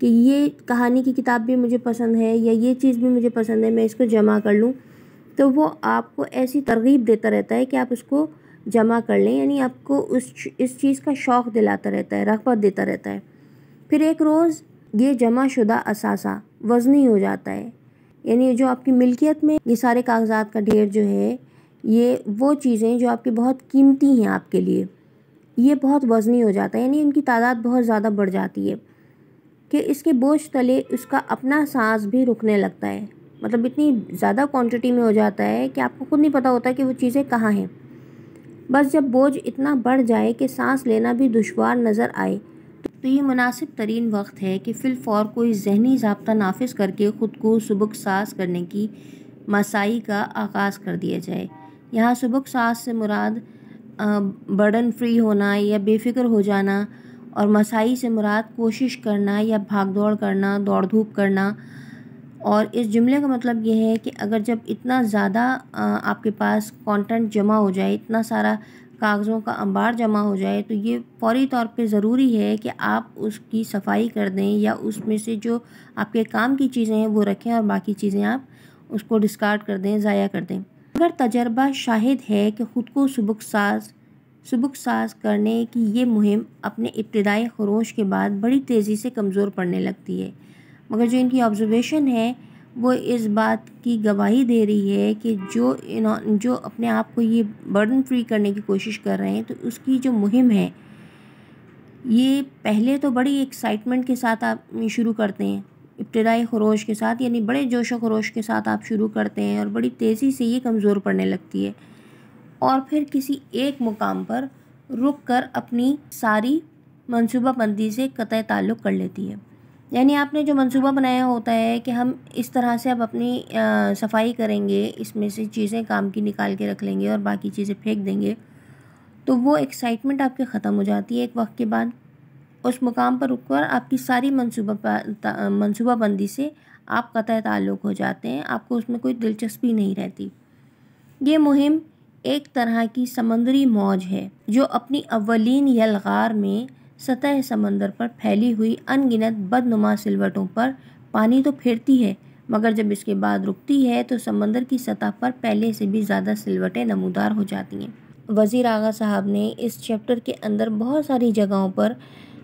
کہ یہ کہانی کی کتاب بھی مجھے پسند ہے یا یہ چیز بھی مجھے پسند ہے، میں اس کو جمع کر لوں، تو وہ آپ کو ایسی ترغیب دیتا رہتا ہے کہ آپ اس کو جمع کر لیں، یعنی آپ کو اس چیز کا شوق دلاتا رہتا ہے، رغبت دیتا رہتا ہے۔ پھر ایک روز یہ جمع شدہ اثاثہ وزنی ہو جاتا ہے، یعنی جو آپ کی ملکیت میں یہ سارے کاغذات کا ڈھیر جو ہے، یہ وہ چیزیں جو آپ کی بہت قیمتی ہیں آپ کے لیے، یہ بہت وزنی ہو جاتا ہے، یعنی ان کی تعداد بہت زیادہ بڑھ جاتی ہے کہ اس کے بوجھ تلے اس کا اپنا سانس بھی رکنے لگتا ہے، مطلب اتنی زیادہ کوانٹٹی میں ہو جاتا ہے کہ آپ کو خود نہیں پتہ ہوتا کہ وہ چیزیں کہاں ہیں۔ بس جب بوجھ اتنا بڑھ جائے کہ سانس لینا بھی دشوار نظر آئے تو یہ مناسب ترین وقت ہے کہ فی الفور کوئی ذہنی ضابطہ نافذ کر کے خود کو سبک ساز کرنے کی مساعی کا آغاز کر دیا جائے۔ یہاں سبک ساز سے مراد برڈن فری ہونا یا بے فکر ہو جانا، اور مساعی سے مراد کوشش کرنا یا بھاگ دوڑ کرنا، دوڑ دھوپ کرنا۔ اور اس جملے کا مطلب یہ ہے کہ اگر جب اتنا زیادہ آپ کے پاس کانٹینٹ جمع ہو جائے، اتنا سارا کاغذوں کا انبار جمع ہو جائے، تو یہ فوری طور پہ ضروری ہے کہ آپ اس کی صفائی کر دیں یا اس میں سے جو آپ کے کام کی چیزیں ہیں وہ رکھیں اور باقی چیزیں آپ اس کو ڈسکارڈ کر دیں، ضائع کر دیں۔ اگر تجربہ شاہد ہے کہ خود کو سبک ساز کرنے کی یہ مہم اپنے ابتدائی خروش کے بعد بڑی تیزی سے کمزور پڑنے لگتی ہے، مگر جو ان کی آبزرویشن ہے وہ اس بات کی گواہی دے رہی ہے کہ جو اپنے آپ کو یہ برڈن فری کرنے کی کوشش کر رہے ہیں، تو اس کی جو مہم ہے یہ پہلے تو بڑی ایکسائٹمنٹ کے ساتھ آپ شروع کرتے ہیں، ابتدائی خروش کے ساتھ، یعنی بڑے جوش و خروش کے ساتھ آپ شروع کرتے ہیں اور بڑی تیزی سے یہ کمزور پڑنے لگتی ہے، اور پھر کسی ایک مقام پر رک کر اپنی ساری منصوبہ بندی سے قطع تعلق کر لیتی ہے۔ یعنی آپ نے جو منصوبہ بنایا ہوتا ہے کہ ہم اس طرح سے اب اپنی صفائی کریں گے، اس میں سے چیزیں کام کی نکال کے رکھ لیں گے اور باقی چیزیں پھینک دیں گے، تو وہ ایکسائٹمنٹ آپ کے ختم ہو جاتی ہے ایک وقت کے بعد۔ اس مقام پر رک کر آپ کی ساری منصوبہ بندی سے آپ قطع تعلق ہو جاتے ہیں، آپ کو اس میں کوئی دلچسپی نہیں رہتی۔ یہ مہم ایک طرح کی سمندری موج ہے جو اپنی اولین یلغار میں سطح سمندر پر پھیلی ہوئی ان گنت بدنما سلوٹوں پر پانی تو پھیرتی ہے، مگر جب اس کے بعد رکتی ہے تو سمندر کی سطح پر پہلے سے بھی زیادہ سلوٹیں نمودار ہو جاتی ہیں۔ وزیر آغا صاحب نے اس چیپٹر کے اندر بہت ساری جگہوں پر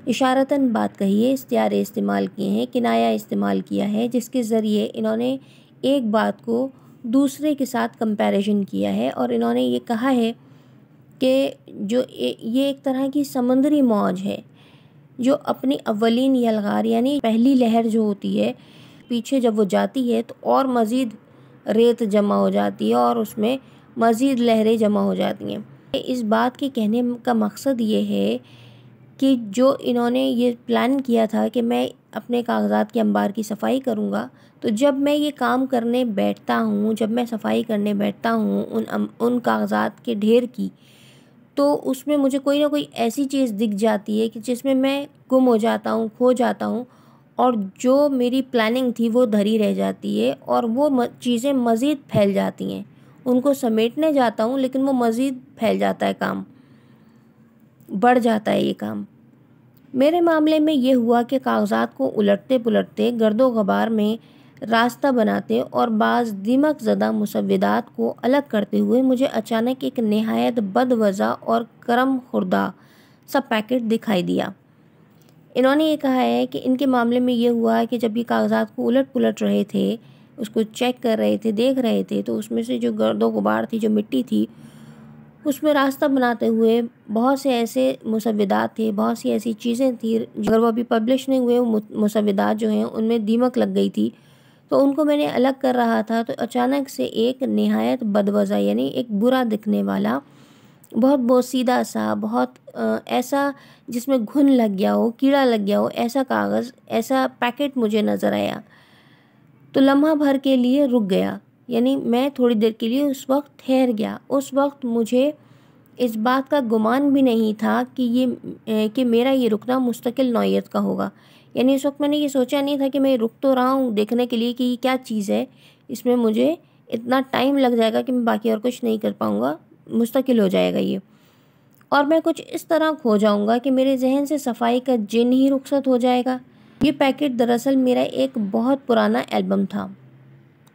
اشارتاً بات کہی ہے، استعارے استعمال کیے ہیں، کنایا استعمال کیا ہے، جس کے ذریعے انہوں نے ایک بات کو دوسرے کے ساتھ کمپیریزن کیا ہے، اور انہوں نے یہ کہا ہے کہ جو یہ ایک طرح کی سمندری موج ہے جو اپنی اولین یلغار یعنی پہلی لہر جو ہوتی ہے، پیچھے جب وہ جاتی ہے تو اور مزید ریت جمع ہو جاتی ہے اور اس میں مزید لہریں جمع ہو جاتی ہیں۔ اس بات کے کہنے کا مقصد یہ ہے کہ جو انہوں نے یہ پلان کیا تھا کہ میں اپنے کاغذات کے انبار کی صفائی کروں گا، تو جب میں یہ کام کرنے بیٹھتا ہوں، جب میں صفائی کرنے بیٹھتا ہوں ان کاغذات کے ڈھیر کی، تو اس میں مجھے کوئی نہ کوئی ایسی چیز دکھ جاتی ہے کہ جس میں میں گم ہو جاتا ہوں، کھو جاتا ہوں، اور جو میری پلاننگ تھی وہ دھری رہ جاتی ہے اور وہ چیزیں مزید پھیل جاتی ہیں۔ ان کو سمیٹنے جاتا ہوں لیکن وہ مزید پھیل جاتا ہے، کام بڑھ جاتا ہے۔ یہ کام میرے معاملے میں یہ ہوا کہ کاغذات کو الٹتے پلٹتے، گرد و غبار میں راستہ بناتے اور بعض دیمک زدہ مسودات کو الگ کرتے ہوئے مجھے اچانک ایک نہایت بد وضع اور کرم خوردہ سا پیکٹ دکھائی دیا۔ انہوں نے یہ کہا ہے کہ ان کے معاملے میں یہ ہوا کہ جب یہ کاغذات کو الٹ پلٹ رہے تھے، اس کو چیک کر رہے تھے، دیکھ رہے تھے، تو اس میں سے جو گرد و غبار تھی، جو مٹی تھی، اس میں راستہ بناتے ہوئے بہت سے ایسے مسودات تھے، بہت سی ایسی چیزیں تھیں، اگر وہ ابھی پبلش نہیں ہوئے مسودات جو ہیں ان میں دیمک لگ گئی تھی، تو ان کو میں نے الگ کر رہا تھا، تو اچانک سے ایک نہایت بدوضع یعنی ایک برا دکھنے والا، بہت بوسیدہ سا، بہت ایسا جس میں گھن لگ گیا ہو، کیڑا لگ گیا ہو، ایسا کاغذ، ایسا پیکٹ مجھے نظر آیا۔ تو لمحہ بھر کے لیے رک گیا، یعنی میں تھوڑی دیر کے لیے اس وقت ٹھہر گیا۔ اس وقت مجھے اس بات کا گمان بھی نہیں تھا کہ میرا یہ رکنا مستقل نوعیت کا ہوگا، یعنی اس وقت میں نے یہ سوچا نہیں تھا کہ میں رک تو رہا ہوں دیکھنے کے لیے کہ یہ کیا چیز ہے، اس میں مجھے اتنا ٹائم لگ جائے گا کہ میں باقی اور کچھ نہیں کر پاؤں گا، مستقل ہو جائے گا یہ، اور میں کچھ اس طرح کھو جاؤں گا کہ میرے ذہن سے صفائی کا جن ہی رخصت ہو جائے گا۔ یہ پیکٹ دراصل میرا ایک بہت پرانا البم تھا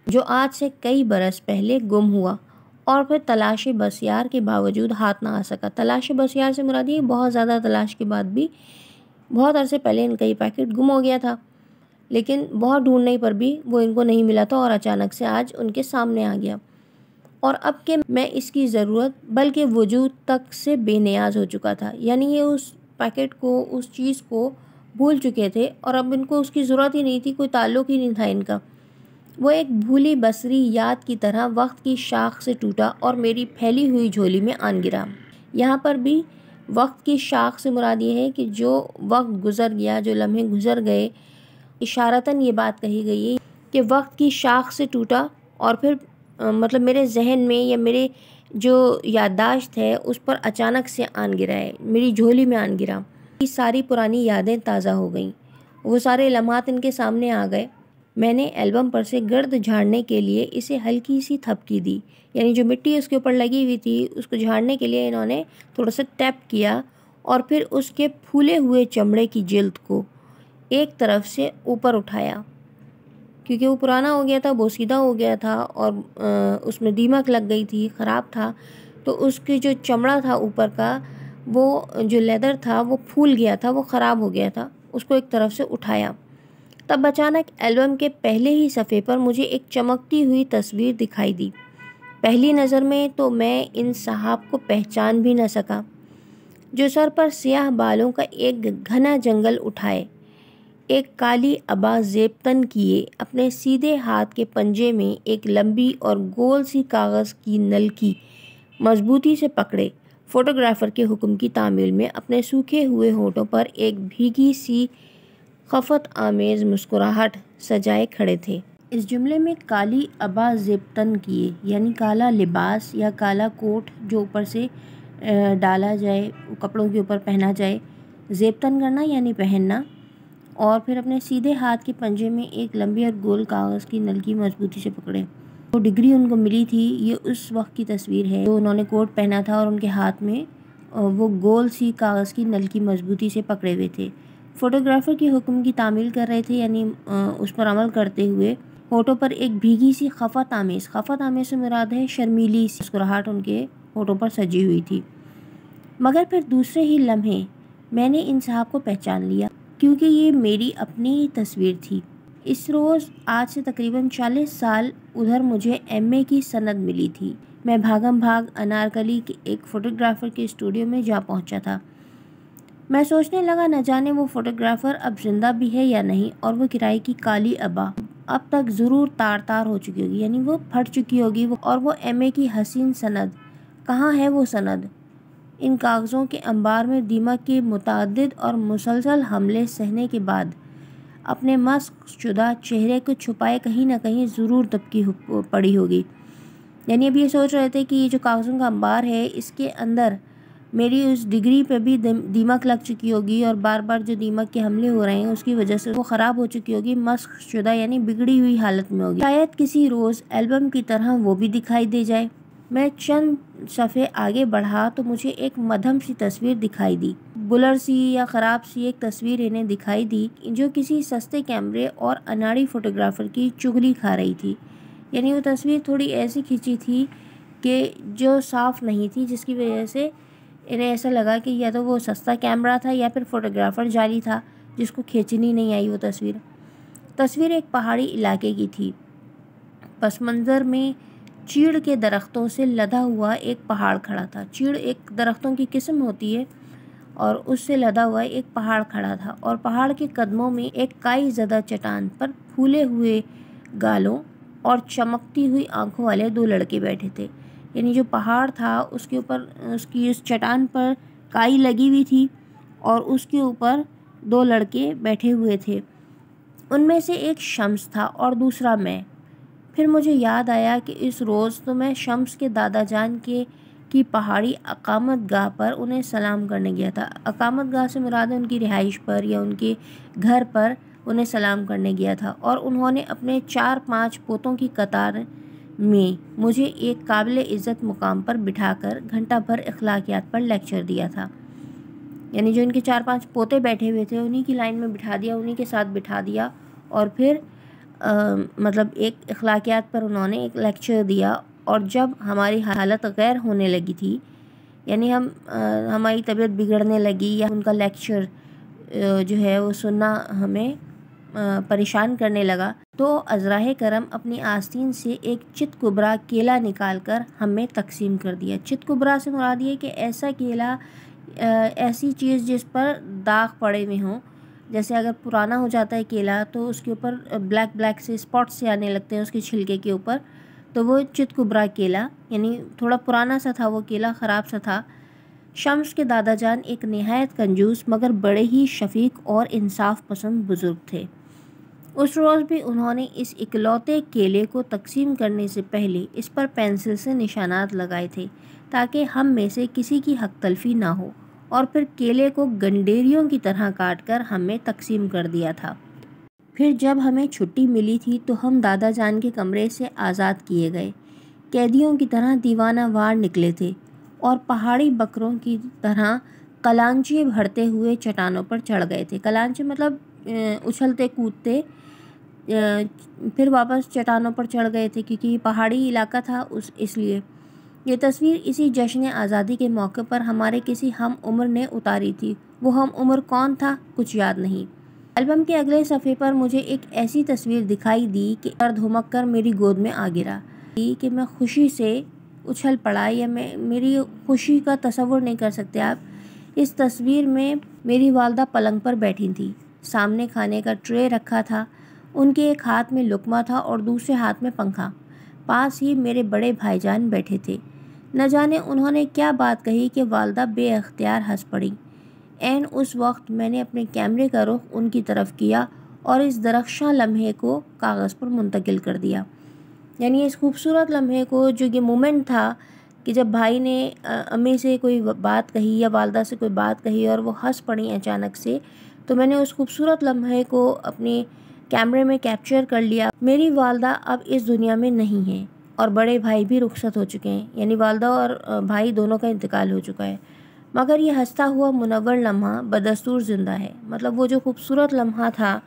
جو آج سے کئی برس پہلے گم ہوا اور پھر تلاش بسیار کے باوجود ہاتھ نہ آ سکا۔ تلاش بسیار سے مراد یہ بہت زیادہ تلاش کے بعد بھی بہت عرصے پہلے ان کا یہ پیکٹ گم ہو گیا تھا، لیکن بہت ڈھونڈنے پر بھی وہ ان کو نہیں ملا تھا اور اچانک سے آج ان کے سامنے آ گیا، اور اب کہ میں اس کی ضرورت بلکہ وجود تک سے بے نیاز ہو چکا تھا۔ یعنی یہ اس پیکٹ کو، اس چیز کو بھول چکے تھے اور اب ان کو اس کی ضرورت ہی نہیں تھی، کوئی تعلق ہی نہیں تھا ان کا۔ وہ ایک بھولی بصری یاد کی طرح وقت کی شاخ سے ٹوٹا اور میری پھیلی ہوئی جھولی میں آن گرا۔ یہاں پر بھی وقت کی شاخ سے مراد یہ ہے کہ جو وقت گزر گیا، جو لمحے گزر گئے، اشارتاً یہ بات کہی گئی ہے کہ وقت کی شاخ سے ٹوٹا اور پھر مطلب میرے ذہن میں یا میرے جو یادداشت ہے اس پر اچانک سے آن گرا ہے، میری جھولی میں آن گرا۔ یہ ساری پرانی یادیں تازہ ہو گئیں، وہ سارے لمحات ان کے سامنے آ گئے۔ میں نے البم پر سے گرد جھاڑنے کے لیے اسے ہلکی سی تھپکی دی، یعنی جو مٹی اس کے اوپر لگی ہوئی تھی اس کو جھاڑنے کے لیے انہوں نے تھوڑا سا ٹیپ کیا اور پھر اس کے پھولے ہوئے چمڑے کی جلد کو ایک طرف سے اوپر اٹھایا، کیونکہ وہ پرانا ہو گیا تھا، بوسیدہ ہو گیا تھا اور اس میں دیمک لگ گئی تھی، خراب تھا، تو اس کی جو چمڑا تھا اوپر کا، وہ جو لیدر تھا وہ پھول گیا تھا، وہ خراب ہو گیا تھا، اس کو ایک طرف سے اٹھایا۔ تب اچانک البم کے پہلے ہی صفحے پر مجھے ایک چمکتی ہوئی تصویر دکھائی دی۔ پہلی نظر میں تو میں ان صاحب کو پہچان بھی نہ سکا، جو سر پر سیاہ بالوں کا ایک گھنا جنگل اٹھائے، ایک کالی عبا زیب تن کیے، اپنے سیدھے ہاتھ کے پنجے میں ایک لمبی اور گول سی کاغذ کی نلکی مضبوطی سے پکڑے، فوٹوگرافر کے حکم کی تعمیل میں اپنے سوکھے ہوئے ہونٹوں پر ایک بھیگی سی خفت آمیز مسکراہٹ سجائے کھڑے تھے۔ اس جملے میں کالی عبا زیب تن کیے یعنی کالا لباس یا کالا کوٹ جو اوپر سے ڈالا جائے، کپڑوں کے اوپر پہنا جائے، زیب تن کرنا یعنی پہننا، اور پھر اپنے سیدھے ہاتھ کے پنجے میں ایک لمبی اور گول کاغذ کی نلکی مضبوطی سے پکڑے۔ وہ ڈگری ان کو ملی تھی، یہ اس وقت کی تصویر ہے جو انہوں نے کوٹ پہنا تھا اور ان کے ہاتھ میں وہ گول سی کاغذ کی نلکی مضبوطی سے پکڑے ہوئے تھے۔ فوٹوگرافر کے حکم کی تعمیل کر رہے تھے، یعنی اس پر عمل کرتے ہوئے ہونٹوں پر ایک بھیگی سی خفت آمیز سے مراد ہے شرمیلی سی مسکراہٹ ان کے ہونٹوں پر سجی ہوئی تھی۔ مگر پھر دوسرے ہی لمحے میں نے ان صاحب کو پہچان لیا، کیونکہ یہ میری اپنی تصویر تھی۔ اس روز آج سے تقریباً 40 سال ادھر مجھے MA کی سند ملی تھی۔ میں بھاگم بھاگ انارکلی کے ایک فوٹوگرافر کے اسٹوڈیو میں جا پہنچا تھا۔ میں سوچنے لگا نہ جانے وہ فوٹوگرافر اب زندہ بھی ہے یا نہیں، اور وہ کرائے کی کالی عبا اب تک ضرور تار تار ہو چکی ہوگی، یعنی وہ پھٹ چکی ہوگی، اور وہ MA کی حسین سند کہاں ہے؟ وہ سند ان کاغذوں کے انبار میں دیمک کے متعدد اور مسلسل حملے سہنے کے بعد اپنے مسخ شدہ چہرے کو چھپائے کہیں نہ کہیں ضرور دبکی پڑی ہوگی۔ یعنی اب یہ سوچ رہے تھے کہ یہ جو کاغذوں کا انبار ہے اس کے اندر میری اس ڈگری پہ بھی دیمک لگ چکی ہوگی، اور بار بار جو دیمک کے حملے ہو رہے ہیں اس کی وجہ سے وہ خراب ہو چکی ہوگی، مسخ شدہ یعنی بگڑی ہوئی حالت میں ہوگی۔ شاید کسی روز البم کی طرح وہ بھی دکھائی دے جائے۔ میں چند صفحے آگے بڑھا تو مجھے ایک مدھم سی تصویر دکھائی دی، بلر سی یا خراب سی ایک تصویر انہیں دکھائی دی جو کسی سستے کیمرے اور اناڑی فوٹوگرافر کی چغلی کھا رہی تھی۔ یعنی وہ تصویر تھوڑی ایسی کھینچی تھی کہ جو صاف نہیں تھی، جس کی وجہ سے انہیں ایسا لگا کہ یا تو وہ سستا کیمرہ تھا یا پھر فوٹوگرافر جعلی تھا جس کو کھینچنی نہیں آئی وہ تصویر ایک پہاڑی علاقے کی تھی۔ پس منظر میں چیڑ کے درختوں سے لدا ہوا ایک پہاڑ کھڑا تھا۔ چیڑ ایک درختوں کی قسم ہوتی ہے اور اس سے لدا ہوا ایک پہاڑ کھڑا تھا، اور پہاڑ کے قدموں میں ایک کائی زدہ چٹان پر پھولے ہوئے گالوں اور چمکتی ہوئی آنکھوں والے دو لڑکے بیٹھے تھے۔ یعنی جو پہاڑ تھا اس کے اوپر اس کی اس چٹان پر کائی لگی ہوئی تھی اور اس کے اوپر دو لڑکے بیٹھے ہوئے تھے، ان میں سے ایک شمس تھا اور دوسرا میں۔ پھر مجھے یاد آیا کہ اس روز تو میں شمس کے دادا جان کی پہاڑی اقامت گاہ پر انہیں سلام کرنے گیا تھا۔ اقامت گاہ سے مراد ان کی رہائش پر یا ان کے گھر پر انہیں سلام کرنے گیا تھا، اور انہوں نے اپنے 4-5 پوتوں کی قطار میں مجھے ایک قابل عزت مقام پر بٹھا کر گھنٹہ بھر اخلاقیات پر لیکچر دیا تھا۔ یعنی جو ان کے 4-5 پوتے بیٹھے ہوئے تھے انہی کی لائن میں بٹھا دیا، انہی کے ساتھ بٹھا دیا، اور پھر مطلب ایک اخلاقیات پر انہوں نے ایک لیکچر دیا۔ اور جب ہماری حالت غیر ہونے لگی تھی، یعنی ہماری طبیعت بگڑنے لگی یا ان کا لیکچر جو ہے وہ سننا ہمیں پریشان کرنے لگا، تو عذراء کرم اپنی آستین سے ایک چت کبرا کیلا نکال کر ہمیں تقسیم کر دیا۔ چت کبرا سے مراد یہ کہ ایسا کیلا، ایسی چیز جس پر داغ پڑے ہوئے ہوں، جیسے اگر پرانا ہو جاتا ہے کیلا تو اس کے اوپر بلیک سے اسپاٹ سے آنے لگتے ہیں اس کے چھلکے کے اوپر، تو وہ چت کبرا کیلا، یعنی تھوڑا پرانا سا تھا وہ کیلا، خراب سا تھا۔ شمس کے دادا جان ایک نہایت کنجوس مگر بڑے ہی شفیق اور انصاف پسند بزرگ تھے۔ اس روز بھی انہوں نے اس اکلوتے کیلے کو تقسیم کرنے سے پہلے اس پر پینسل سے نشانات لگائے تھے تاکہ ہم میں سے کسی کی حق تلفی نہ ہو، اور پھر کیلے کو گنڈیریوں کی طرح کاٹ کر ہمیں تقسیم کر دیا تھا۔ پھر جب ہمیں چھٹی ملی تھی تو ہم دادا جان کے کمرے سے آزاد کیے گئے، قیدیوں کی طرح دیوانہ وار نکلے تھے اور پہاڑی بکروں کی طرح کلانچے بھرتے ہوئے چٹانوں پر چڑھ گئے تھے۔ کلانچے مطلب اچھلتے کودتے پھر واپس چٹانوں پر چڑھ گئے تھے، کیونکہ یہ پہاڑی علاقہ تھا اس لیے۔ یہ تصویر اسی جشن آزادی کے موقع پر ہمارے کسی ہم عمر نے اتاری تھی۔ وہ ہم عمر کون تھا کچھ یاد نہیں۔ البم کے اگلے صفحے پر مجھے ایک ایسی تصویر دکھائی دی کہ درد ہمک کر میری گود میں آ گرا کہ میں خوشی سے اچھل پڑا، یا میری خوشی کا تصور نہیں کر سکتے آپ۔ اس تصویر میں میری والدہ پلنگ پر بیٹھی تھی، سامنے کھانے کا ٹرے رکھا تھا، ان کے ایک ہاتھ میں لقمہ تھا اور دوسرے ہاتھ میں پنکھا۔ پاس ہی میرے بڑے بھائی جان بیٹھے تھے۔ نہ جانے انہوں نے کیا بات کہی کہ والدہ بے اختیار ہنس پڑی۔ عین اس وقت میں نے اپنے کیمرے کا رخ ان کی طرف کیا اور اس درخشاں لمحے کو کاغذ پر منتقل کر دیا۔ یعنی اس خوبصورت لمحے کو، جو یہ مومنٹ تھا کہ جب بھائی نے امی سے کوئی بات کہی یا والدہ سے کوئی بات کہی اور وہ ہنس پڑی اچانک سے، تو میں نے اس خوبصورت لمحے کو اپنے کیمرے میں کیپچر کر لیا۔ میری والدہ اب اس دنیا میں نہیں ہیں اور بڑے بھائی بھی رخصت ہو چکے ہیں، یعنی والدہ اور بھائی دونوں کا انتقال ہو چکا ہے، مگر یہ ہنستا ہوا منور لمحہ بدستور زندہ ہے۔ مطلب وہ جو خوبصورت لمحہ تھا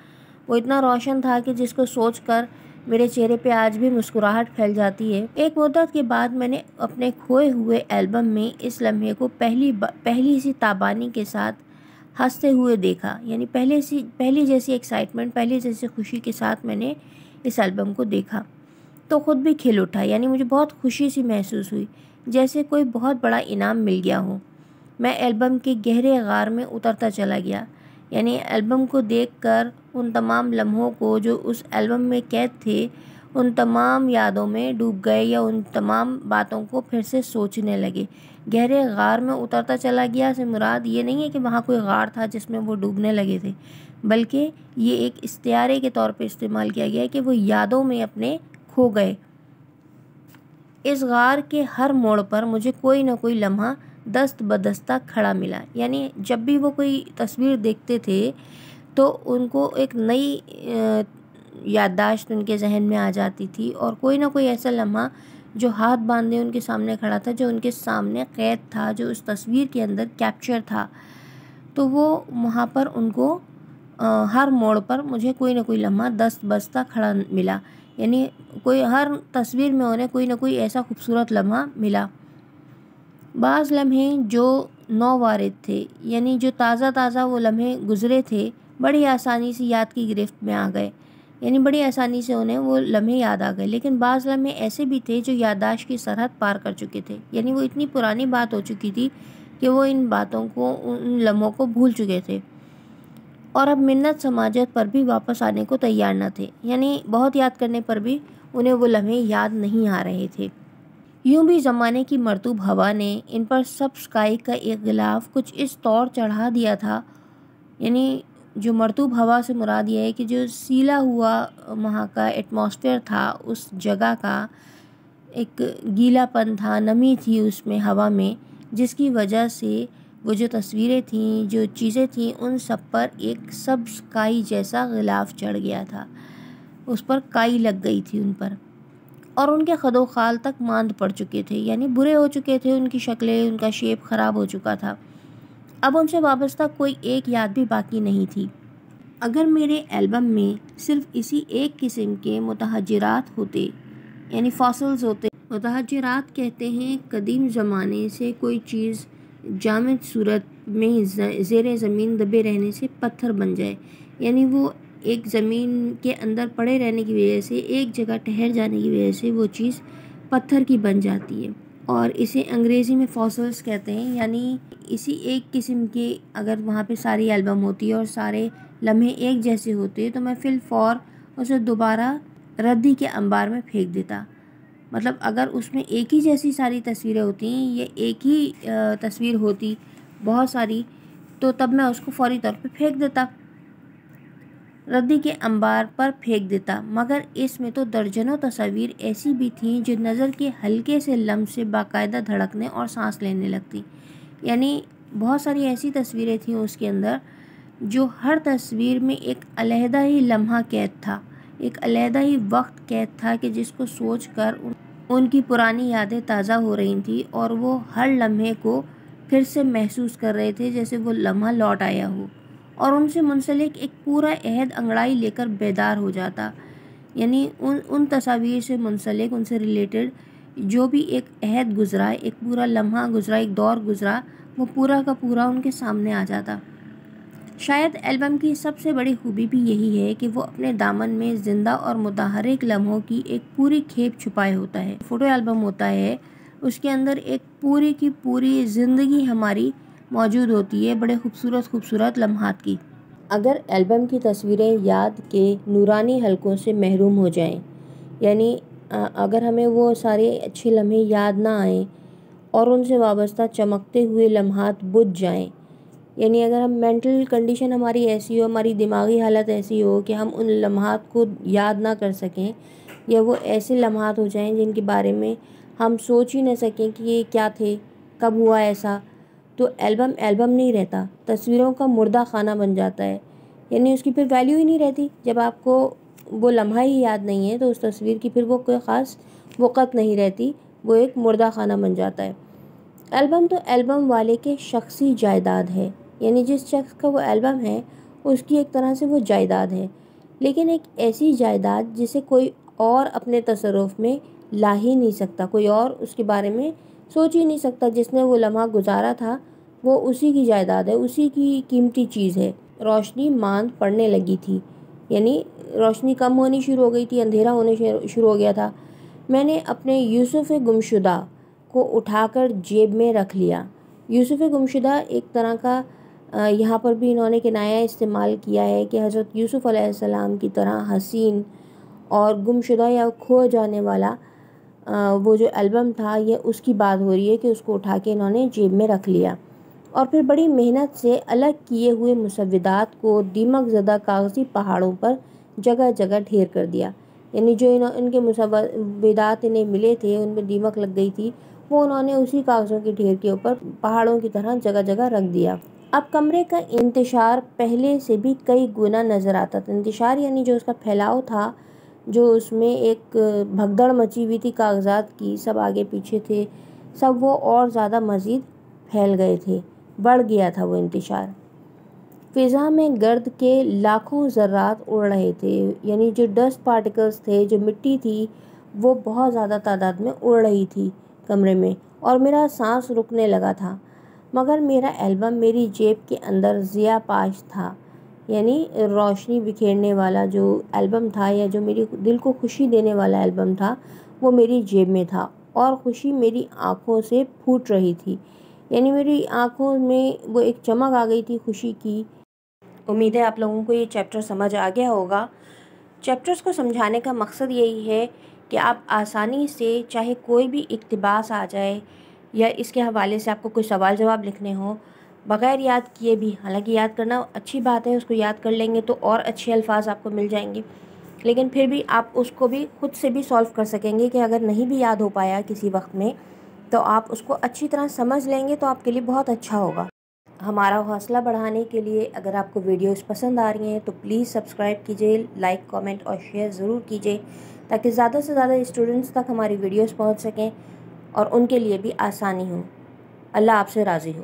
وہ اتنا روشن تھا کہ جس کو سوچ کر میرے چہرے پہ آج بھی مسکراہٹ پھیل جاتی ہے۔ ایک مدت کے بعد میں نے اپنے کھوئے ہوئے البم میں اس لمحے کو پہلی سی تابانی کے ساتھ ہنستے ہوئے دیکھا، یعنی پہلی جیسی ایکسائٹمنٹ، پہلی جیسی خوشی کے ساتھ میں نے اس البم کو دیکھا تو خود بھی کھل اٹھا، یعنی مجھے بہت خوشی سی محسوس ہوئی، جیسے کوئی بہت بڑا انعام مل گیا ہو۔ میں البم کے گہرے غار میں اترتا چلا گیا، یعنی البم کو دیکھ کر ان تمام لمحوں کو جو اس البم میں قید تھے، ان تمام یادوں میں ڈوب گئے یا ان تمام باتوں کو پھر سے سوچنے لگے۔ گہرے غار میں اترتا چلا گیا سے مراد یہ نہیں ہے کہ وہاں کوئی غار تھا جس میں وہ ڈوبنے لگے تھے، بلکہ یہ ایک استعارے کے طور پہ استعمال کیا گیا ہے کہ وہ یادوں میں اپنے کھو گئے۔ اس غار کے ہر موڑ پر مجھے کوئی نہ کوئی لمحہ دست بدستہ کھڑا ملا، یعنی جب بھی وہ کوئی تصویر دیکھتے تھے تو ان کو ایک نئی یادداشت ان کے ذہن میں آ جاتی تھی، اور کوئی نہ کوئی ایسا لمحہ جو ہاتھ باندھے ان کے سامنے کھڑا تھا، جو ان کے سامنے قید تھا، جو اس تصویر کے اندر کیپچر تھا، تو وہ وہاں پر ان کو ہر موڑ پر مجھے کوئی نہ کوئی لمحہ دست بدستہ کھڑا ملا، یعنی ہر تصویر میں انہیں کوئی نہ کوئی ایسا خوبصورت لمحہ ملا۔ بعض لمحے جو نووارد تھے، یعنی جو تازہ وہ لمحے گزرے تھے، بڑی آسانی سے یاد کی گرفت میں آ گئے، یعنی بڑی آسانی سے انہیں وہ لمحے یاد آ گئے۔ لیکن بعض لمحے ایسے بھی تھے جو یادداشت کی سرحد پار کر چکے تھے، یعنی وہ اتنی پرانی بات ہو چکی تھی کہ وہ ان باتوں کو، ان لمحوں کو بھول چکے تھے اور اب منت سماجت پر بھی واپس آنے کو تیار نہ تھے، یعنی بہت یاد کرنے پر بھی انہیں وہ لمحے یاد نہیں آ رہے تھے۔ یوں بھی زمانے کی مرطوب ہوا نے ان پر سب سکائی کا ایک غلاف کچھ اس طور چڑھا دیا تھا، یعنی جو مرطوب ہوا سے مراد یہ ہے کہ جو سیلا ہوا وہاں کا ایٹماسفیئر تھا، اس جگہ کا ایک گیلا پن تھا، نمی تھی اس میں، ہوا میں، جس کی وجہ سے وہ جو تصویریں تھیں، جو چیزیں تھیں، ان سب پر ایک سبز کائی جیسا غلاف چڑھ گیا تھا، اس پر کائی لگ گئی تھی ان پر، اور ان کے خد و خال تک ماند پڑ چکے تھے، یعنی برے ہو چکے تھے، ان کی شکلیں، ان کا شیپ خراب ہو چکا تھا۔ اب ان سے وابستہ کوئی ایک یاد بھی باقی نہیں تھی۔ اگر میرے البم میں صرف اسی ایک قسم کے متحجرات ہوتے، یعنی فاسلز ہوتے۔ متحجرات کہتے ہیں قدیم زمانے سے کوئی چیز جامد صورت میں زیر زمین دبے رہنے سے پتھر بن جائے، یعنی وہ ایک زمین کے اندر پڑے رہنے کی وجہ سے، ایک جگہ ٹھہر جانے کی وجہ سے وہ چیز پتھر کی بن جاتی ہے، اور اسے انگریزی میں فاسلز کہتے ہیں۔ یعنی اسی ایک قسم کے اگر وہاں پہ ساری البم ہوتی ہے اور سارے لمحے ایک جیسے ہوتے تو میں فی الفور اسے دوبارہ ردی کے انبار میں پھینک دیتا۔ مطلب اگر اس میں ایک ہی جیسی ساری تصویریں ہوتی ہیں یا ایک ہی تصویر ہوتی بہت ساری، تو تب میں اس کو فوری طور پہ پھینک دیتا، ردی کے انبار پر پھینک دیتا۔ مگر اس میں تو درجنوں تصاویر ایسی بھی تھیں جو نظر کے ہلکے سے لمس سے باقاعدہ دھڑکنے اور سانس لینے لگتی۔ یعنی بہت ساری ایسی تصویریں تھیں اس کے اندر جو ہر تصویر میں ایک علیحدہ ہی لمحہ قید تھا، ایک علیحدہ ہی وقت قید تھا کہ جس کو سوچ کر ان کی پرانی یادیں تازہ ہو رہی تھیں، اور وہ ہر لمحے کو پھر سے محسوس کر رہے تھے جیسے وہ لمحہ لوٹ آیا ہو، اور ان سے منسلک ایک پورا عہد انگڑائی لے کر بیدار ہو جاتا۔ یعنی ان تصاویر سے منسلک، ان سے ریلیٹڈ جو بھی ایک عہد گزرا، ایک پورا لمحہ گزرا، ایک دور گزرا، وہ پورا کا پورا ان کے سامنے آ جاتا۔ شاید البم کی سب سے بڑی خوبی بھی یہی ہے کہ وہ اپنے دامن میں زندہ اور متحرک لمحوں کی ایک پوری کھیپ چھپائے ہوتا ہے۔ فوٹو البم ہوتا ہے، اس کے اندر ایک پوری کی پوری زندگی ہماری موجود ہوتی ہے، بڑے خوبصورت لمحات کی۔ اگر البم کی تصویریں یاد کے نورانی حلقوں سے محروم ہو جائیں، یعنی اگر ہمیں وہ سارے اچھے لمحے یاد نہ آئیں اور ان سے وابستہ چمکتے ہوئے لمحات بجھ جائیں، یعنی اگر ہم مینٹل کنڈیشن ہماری ایسی ہو، ہماری دماغی حالت ایسی ہو کہ ہم ان لمحات کو یاد نہ کر سکیں، یا وہ ایسے لمحات ہو جائیں جن کے بارے میں ہم سوچ ہی نہ سکیں کہ یہ کیا تھے، کب ہوا ایسا، تو البم نہیں رہتا، تصویروں کا مردہ خانہ بن جاتا ہے۔ یعنی اس کی پھر ویلیو ہی نہیں رہتی۔ جب آپ کو وہ لمحہ ہی یاد نہیں ہے تو اس تصویر کی پھر وہ کوئی خاص وقت نہیں رہتی، وہ ایک مردہ خانہ بن جاتا ہے۔ البم تو البم والے کے شخصی جائیداد ہے، یعنی جس شخص کا وہ البم ہے اس کی ایک طرح سے وہ جائیداد ہے، لیکن ایک ایسی جائیداد جسے کوئی اور اپنے تصرف میں لا ہی نہیں سکتا، کوئی اور اس کے بارے میں سوچ ہی نہیں سکتا۔ جس نے وہ لمحہ گزارا تھا وہ اسی کی جائیداد ہے، اسی کی قیمتی چیز ہے۔ روشنی ماند پڑنے لگی تھی، یعنی روشنی کم ہونی شروع ہو گئی تھی، اندھیرا ہونے شروع ہو گیا تھا۔ میں نے اپنے یوسف گمشدہ کو اٹھا کر جیب میں رکھ لیا۔ یوسف گمشدہ ایک طرح کا یہاں پر بھی انہوں نے کنایہ استعمال کیا ہے کہ حضرت یوسف علیہ السلام کی طرح حسین اور گمشدہ یا کھو جانے والا وہ جو البم تھا، یہ اس کی بات ہو رہی ہے کہ اس کو اٹھا کے انہوں نے جیب میں رکھ لیا، اور پھر بڑی محنت سے الگ کیے ہوئے مسودات کو دیمک زدہ کاغذی پہاڑوں پر جگہ جگہ ڈھیر کر دیا۔ یعنی جو ان کے مسودات انہیں ملے تھے، ان میں دیمک لگ گئی تھی، وہ انہوں نے اسی کاغذوں کے ڈھیر کے اوپر پہاڑوں کی طرح جگہ جگہ رکھ دیا۔ اب کمرے کا انتشار پہلے سے بھی کئی گنا نظر آتا تھا۔ انتشار یعنی جو اس کا پھیلاؤ تھا، جو اس میں ایک بھگدڑ مچی ہوئی تھی کاغذات کی، سب آگے پیچھے تھے، سب وہ اور زیادہ مزید پھیل گئے تھے، بڑھ گیا تھا وہ انتشار۔ فضا میں گرد کے لاکھوں ذرات اڑ رہے تھے، یعنی جو ڈسٹ پارٹیکلز تھے، جو مٹی تھی، وہ بہت زیادہ تعداد میں اڑ رہی تھی کمرے میں، اور میرا سانس رکنے لگا تھا۔ مگر میرا البم میری جیب کے اندر ضیاء پاش تھا، یعنی روشنی بکھیرنے والا جو البم تھا، یا جو میری دل کو خوشی دینے والا البم تھا، وہ میری جیب میں تھا، اور خوشی میری آنکھوں سے پھوٹ رہی تھی۔ یعنی میری آنکھوں میں وہ ایک چمک آ گئی تھی خوشی کی۔ امید ہے آپ لوگوں کو یہ چیپٹر سمجھ آ گیا ہوگا۔ چیپٹرز کو سمجھانے کا مقصد یہی ہے کہ آپ آسانی سے، چاہے کوئی بھی اقتباس آ جائے یا اس کے حوالے سے آپ کو کوئی سوال جواب لکھنے ہوں، بغیر یاد کیے بھی، حالانکہ یاد کرنا اچھی بات ہے، اس کو یاد کر لیں گے تو اور اچھے الفاظ آپ کو مل جائیں گے، لیکن پھر بھی آپ اس کو بھی خود سے بھی سولو کر سکیں گے کہ اگر نہیں بھی یاد ہو پایا کسی وقت میں تو آپ اس کو اچھی طرح سمجھ لیں گے تو آپ کے لیے بہت اچھا ہوگا۔ ہمارا حوصلہ بڑھانے کے لیے اگر آپ کو ویڈیوز پسند آ رہی ہیں تو پلیز سبسکرائب کیجیے، لائک، کامنٹ اور شیئر ضرور کیجیے، تاکہ زیادہ سے زیادہ اسٹوڈنٹس تک ہماری ویڈیوز پہنچ سکیں اور ان کے لیے بھی آسانی ہو۔ اللہ آپ سے راضی ہو۔